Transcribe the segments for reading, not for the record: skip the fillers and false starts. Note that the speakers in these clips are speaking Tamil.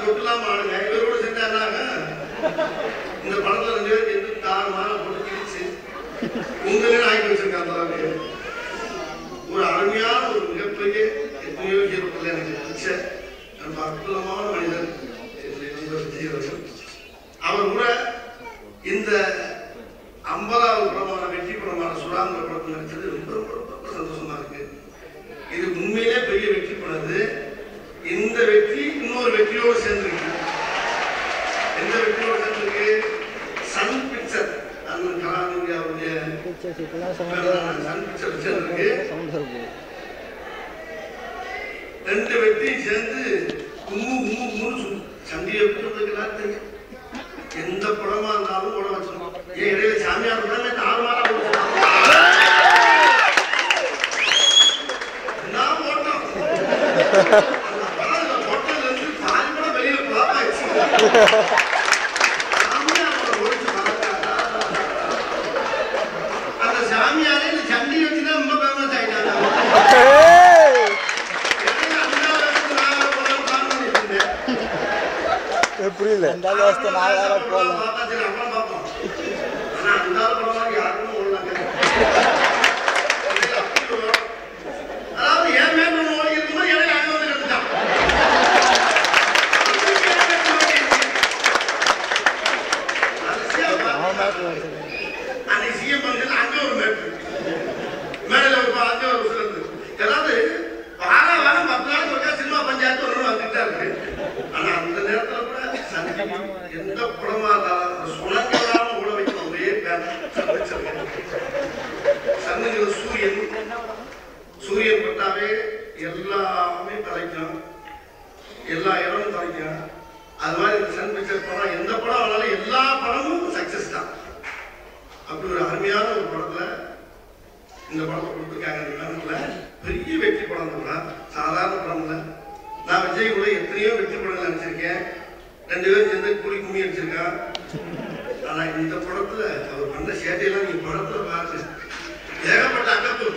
தொட்டுலாம் ஆளுங்க இவரோட செஞ்சாங்க இந்த படத்துல 2 பேருக்கு எந்த தாரமான போட்டு கிழிச்சு உங்களே ஆக்கி வச்சிருக்காங்க அந்த அளவுக்கு ஒரு அருமையான ஒரு மிகப்பெரிய எத்தனையோ ஹீரோக்கள் எனக்கு பிடிச்ச ரொம்ப அற்புதமான மனிதர் விஜய் அவர்கள். அவர் கூட இந்த 50வது படமான வெற்றி படமான சுறாங்கிற படத்தில் நடிச்சது ரொம்ப ரொம்ப சந்தோஷமா இருக்கு. இது உண்மையிலே பெரிய வெற்றி படம். இந்த வெற்றி இன்னொரு வெற்றியோடு சேர்ந்திருக்கு. எந்த வெற்றியோடு சேர்ந்திருக்கு? சன் பிக்சர் அண்ணன் கலாநிதி அவருடைய சன் பிக்சர் சேர்ந்திருக்கு. 2 வெற்றியும் சேர்ந்து சண்டிகை விட்டுறதுக்கு தெரியும். எந்த படமா இருந்தாலும் ஓட வச்சிருக்கோம். ஏன் இடையில சாமியார் கூட 4 மாதம் நான் ஓட்டோம். ஹோட்டல்ல இருந்து பாதி கூட வெளியில பிளாப் ஆயிடுச்சு. அந்த சாமியாரே இந்த சண்டிகை வச்சுதான் ரொம்ப ஃபேமஸ் ஆயிட்டாங்க. புரியல சினிமா பஞ்சாயத்து ஒன்று வந்துட்டா இருக்கு. ஆனா அந்த நேரத்துல கூட எந்த படமா இருந்தாலும் சுணங்கலாம ஓட வைக்கணும். ஒரே சன்னுங்கிற சூரியன் பட்டாவே எல்லாமே தலைக்கும், எல்லா இடமும் தலைக்கும். அது மாதிரி இந்த சன் பிக்சர் படம் எந்த படம் ஆனாலும் எல்லா படமும் சக்சஸ் தான். அப்படி ஒரு அருமையான ஒரு படத்துல இந்த படத்தை கொடுத்துருக்காங்க. இந்த நேரத்துல பெரிய வெற்றி படம் தான், சாதாரண படம் இல்லை. நான் விஜய் கூட எத்தனையோ வெற்றி படங்கள் நினைச்சிருக்கேன். 2 பேரும் சேர்ந்து கூலி கும்மி அடிச்சிருக்கான். ஆனா இந்த படத்துல அவர் பண்ண சேட்டையெல்லாம் நீங்க படத்துல பார்த்து ஏகப்பட்ட அக்கப்பு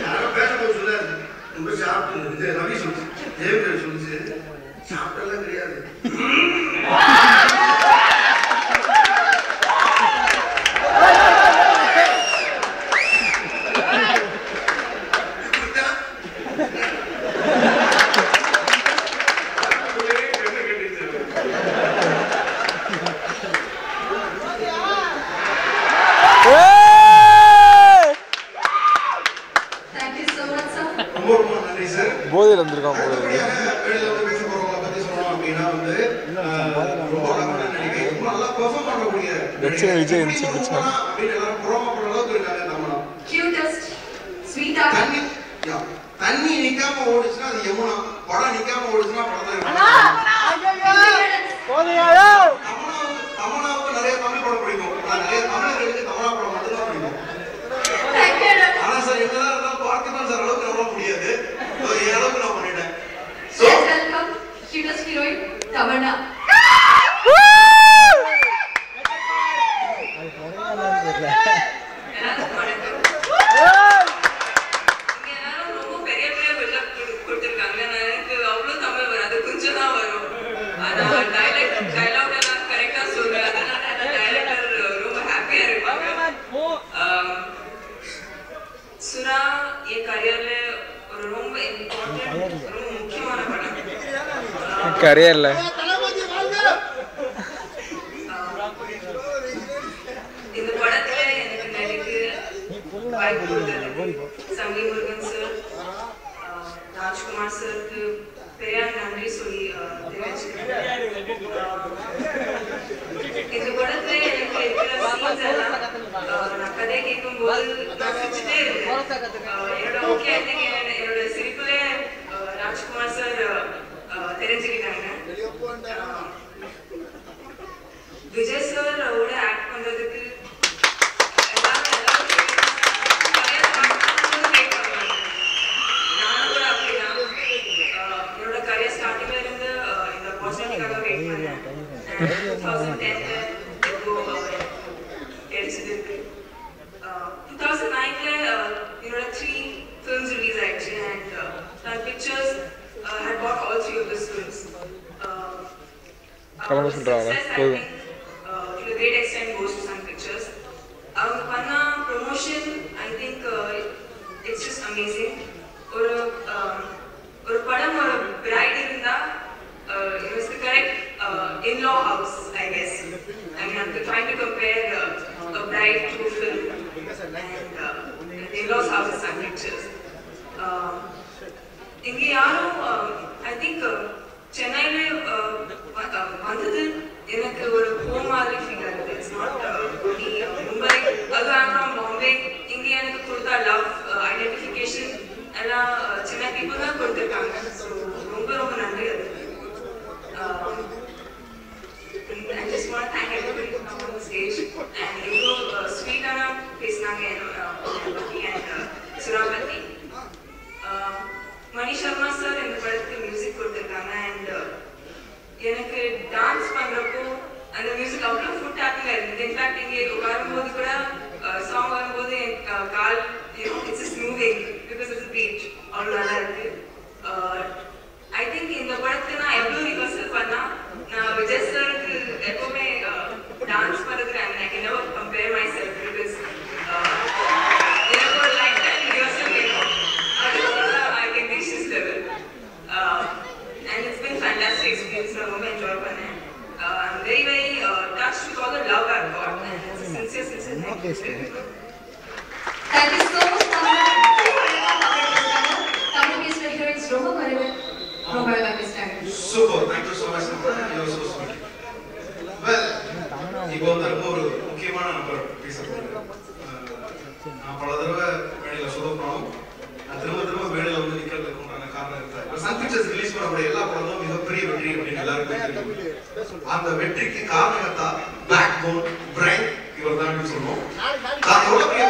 யாரும் பேசப்போ சொல்லாரு. ரொம்ப சாப்பிட்டு ரவி சொல்லுச்சு, ஜெயபிரவி சொல்லுச்சு, சாப்பிட்டெல்லாம் கிடையாது. போதையில் வந்திருக்கான் போது. விஜய் தண்ணி நிக்காம ஓடுச்சுன்னா அது யமுனா, படம் நிக்காம ஓடுச்சுன்னா படம் தான். தமிழாவுக்கு நிறைய தமிழ் படம் பிடிக்கும். நிறைய தமிழர்களுக்கு தமிழா படம் மட்டும்தான் பிடிக்கும். ஆனா சார் என்னதான் இருந்தாலும் பார்த்துதான் சார் அளவுக்கு நம்ப முடியாது. அளவுக்கு நான் பண்ணிட்டேன். சுறா என் கரியர்ல ஒரு ரொம்ப இம்பார்ட்டன்ட், ரொம்ப முக்கியமான படம். கரியர்ல இந்த படத்துல எனக்கு நடிக்க வாய்ப்பு கொடுத்தது சங்கி முருகன் சார், ராஜ்குமார் சாருக்கு பெரியார் நன்றி சொல்லி தெரிவிச்சுக்கிறேன். இந்த படத்துல எனக்கு இருக்கிற சீன்ஸ் எல்லாம் நான் கதை கேட்கும்போது நான் சிரிச்சுட்டே இருக்கேன். என்னோட ஓகே என்னோட சிரிப்புலே ராஜ்குமார் சார் தெரிஞ்சுக்கிட்டாங்க. விஜய் சார் அவரோட ஆக்ட் பண்றதுக்கு நானும் கூட அப்படிதான் என்னோட கரியர் ஸ்டார்டிங்ல இருந்து இந்த ஆப்பர்ச்சுனிட்டிக்காக வெயிட் பண்ணேன். 2010 கிடைச்சது. 2009 என்னோட 3 films release actually, and Sun Pictures had bought all 3 of those films. கிளம்ப சொல்றாங்க போதும். To a great extent goes to Sun Pictures. அவங்க பண்ண promotion I think it's just amazing. ஒரு படம் ஒரு பிரைட் இருந்தா it was the correct in-law house, I guess. I mean, I'm trying to compare a bride to a film and in-laws house is Sun Pictures. இங்க யாரும் ஐ திங்க் சென்னையில வந்தது எனக்கு ஒரு ஹோம் மாதிரி ஃபீல் ஆகுது. இட்ஸ் நாட் மும்பை, அது ஐம் ஃப்ரம் பாம்பே. இங்கே எனக்கு கொடுத்தா லவ் ஐடென்டிஃபிகேஷன் எல்லாம் சென்னை பீப்புள் தான் கொடுத்துருக்காங்க. ஸோ ரொம்ப ரொம்ப நன்றி அது. I just want to thank everybody for coming on the stage and இவ்வளோ ஸ்வீட்டான பேசினாங்க பற்றி அண்ட் சுரா பற்றி. மணி சர்மா சார் இந்த படத்துக்கு மியூசிக் கொடுத்துருக்காங்க அண்ட் எனக்கு டான்ஸ் பண்ணுறப்போ அந்த மியூசிக் அவ்வளோ ஃபுட் ஹாப்பிங்காக இருந்தது. இன்ஃபேக்ட் இங்கே வரும்போது கூட சாங் வரும்போது என் கால் it's is moving because it's beat அவ்வளோ நல்லா இருக்கு. ஐ திங்க் இந்த படத்துக்கு நான் எவ்வளோ ரிஹர்சல் பண்ணா நான் விஜய் சாருக்கு எப்பவுமே டான்ஸ் பண்ணுறதுக்கு I can never compare my self because எனக்கு ஒரு லைஃப் டைம் ரிஹர்சல் வேணும். அதுக்கப்புறம் I can reach this level and it's been fantastic experience. நான் ரொம்ப என்ஜாய் பண்ணேன். I'm very very touched with all the love I've got and it's a sincere thank you. Thank you so much. Tamil பேசுற ஹீரோயின்ஸ் ரொம்ப குறைவா பேசுறாங்க. Super, thank you so much. You are so sweet. Well, இப்போ வந்து ஒரு முக்கியமான நம்பர் பேசுறேன். நான் பல தடவை மேடையில் சொல்லணும், நான் திரும்ப மேடையில் வந்து நிற்கிறதுக்கு உண்டான காரணம் இருக்கு. சன் பிக்சர்ஸ் ரிலீஸ் பண்ணக்கூடிய எல்லா படமும் மிகப்பெரிய வெற்றி அப்படின்னு எல்லாருக்கும் தெரியும். அந்த வெற்றிக்கு காரணகர்த்தா பேக் போன் பிரைன் இவர் தான் சொல்லுவோம். நான் எவ்வளவு பெரிய